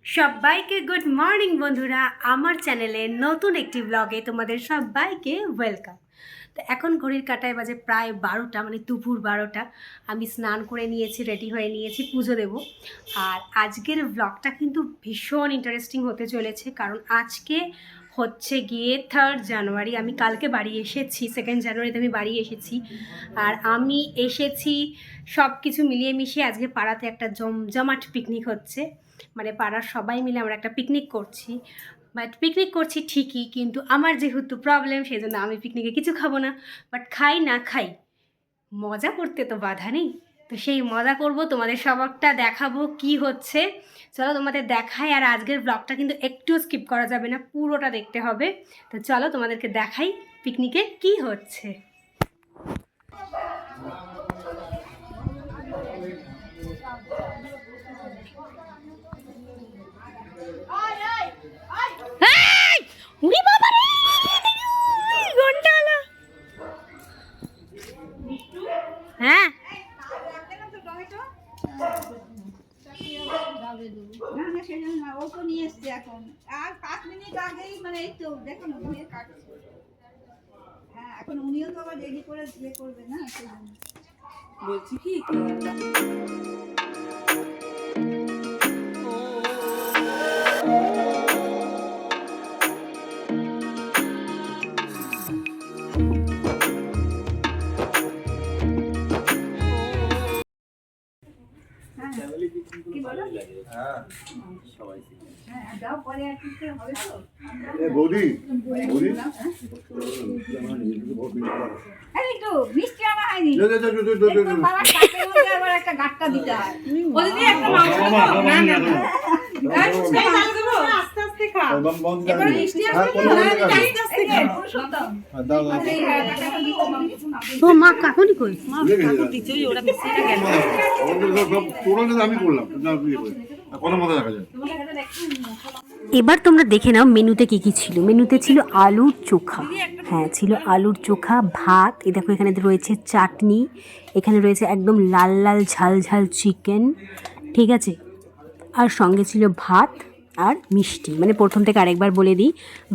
সবাইকে good morning বন্ধুরা, আমার চ্যানেলে নতুন একটি ব্লগে তোমাদের সবাইকে ওয়েলকাম। তো এখন ঘড়ির কাঁটায় বাজে প্রায় 12টা, মানে দুপুর 12টা। আমি স্নান করে নিয়েছি, রেডি হয়ে নিয়েছি, পুজো দেব। আর আজকের ব্লগটা কিন্তু ভীষণ ইন্টারেস্টিং হতে চলেছে, কারণ আজকে হচ্ছে গিয়ে 3rd জানুয়ারি। আমি কালকে বাড়ি এসেছি, 2nd জানুয়ারিতে আমি বাড়ি এসেছি। আর আমি এসেছি সব কিছু মিলিয়ে মিশিয়ে আজকে পাড়াতে একটা জমজমাট পিকনিক হচ্ছে, মানে পাড়ার সবাই মিলে আমরা একটা পিকনিক করছি। বাট পিকনিক করছি ঠিকই, কিন্তু আমার যেহেতু প্রবলেম, সেই জন্য আমি পিকনিকে কিছু খাবো না। বাট খাই না খাই, মজা করতে তো বাধা নেই। তো সেই মজা করব, তোমাদের সবটা দেখাবো কি হচ্ছে। চলো তোমাদের দেখাই। আর আজকের ব্লগটা কিন্তু একটুও স্কিপ করা যাবে না, পুরোটা দেখতে হবে। তো চলো তোমাদেরকে দেখাই পিকনিকে কি হচ্ছে। হ্যাঁ, ও তো নিয়ে এসছে এখন, আর 5 মিনিট আগেই, মানে এই তো দেখুন উনিও কাটছে। হ্যাঁ, এখন উনিও তো আবার রেডি করে দিয়ে করবে না, সেজন্য বলছি কি কি বলো? হ্যাঁ সবাই যাও পরে আর কি হবে তো। বৌদি এই তো মিষ্টি আনা হয়নি, একটু বাবার কাছের মধ্যে আবার একটা গাট্টা দিতে হয়। বলদি একটা মাংস দেবো? না না না, এই চাল দেবো, আস্তে আস্তে খা। এবারে মিষ্টি আসবে না, আস্তে আস্তে খা। দাও ও মা কাকুনি কই? মা কাকু দিচ্ছই, ওরা মিষ্টিটা গেল তোরা আমি করলাম না, কত মজা দেখা যায়। এবার তোমরা দেখে নাও মেনুতে কি কি ছিল। মেনুতে ছিল আলুর চোখা, হ্যাঁ ছিল আলুর চোখা, ভাত, এই দেখো এখানে রয়েছে চাটনি, এখানে রয়েছে একদম লাল লাল ঝাল ঝাল চিকেন, ঠিক আছে। আর সঙ্গে ছিল ভাত আর মিষ্টি। মানে প্রথম থেকে আরেকবার বলে দিই,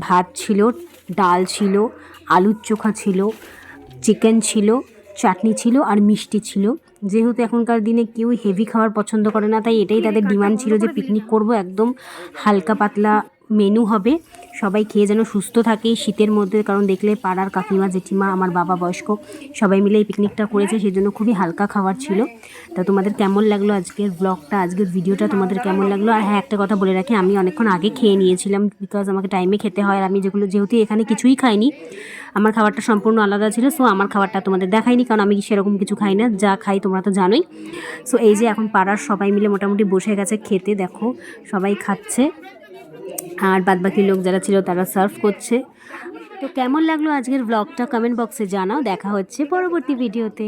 ভাত ছিল, ডাল ছিল, আলুর চোখা ছিল, চিকেন ছিল, চাটনি ছিল আর মিষ্টি ছিল। যেহেতু এখনকার দিনে কেউ হেভি খাবার পছন্দ করে না, তাই এটাই তাদের ডিমান্ড ছিল যে পিকনিক করব, একদম হালকা পাতলা মেনু হবে, সবাই খেয়ে যেন সুস্থ থাকে শীতের মধ্যে। কারণ দেখলে পাড়ার কাকিমা, জেঠিমা, আমার বাবা বয়স্ক সবাই মিলে এই পিকনিকটা করেছে, সেই জন্য খুবই হালকা খাবার ছিল। তা তোমাদের কেমন লাগলো আজকের ব্লগটা, আজকের ভিডিওটা তোমাদের কেমন লাগলো? আর হ্যাঁ, একটা কথা বলে রাখি, আমি অনেকক্ষণ আগে খেয়ে নিয়েছিলাম, বিকজ আমাকে টাইমে খেতে হয়। আর আমি যেহেতু এখানে কিছুই খাইনি, আমার খাবারটা সম্পূর্ণ আলাদা ছিল। সো আমার খাবারটা তোমাদের দেখাইনি, কারণ আমি সেরকম কিছু খাই না, যা খাই তোমরা তো জানোই। সো এই যে এখন পাড়ার সবাই মিলে মোটামুটি বসে গেছে খেতে, দেখো সবাই খাচ্ছে, আর বাদবাকি লোক যারা ছিল তারা সার্ভ করছে। তো কেমন লাগলো আজকের ব্লগটা কমেন্ট বক্সে জানাও। দেখা হচ্ছে পরবর্তী ভিডিওতে।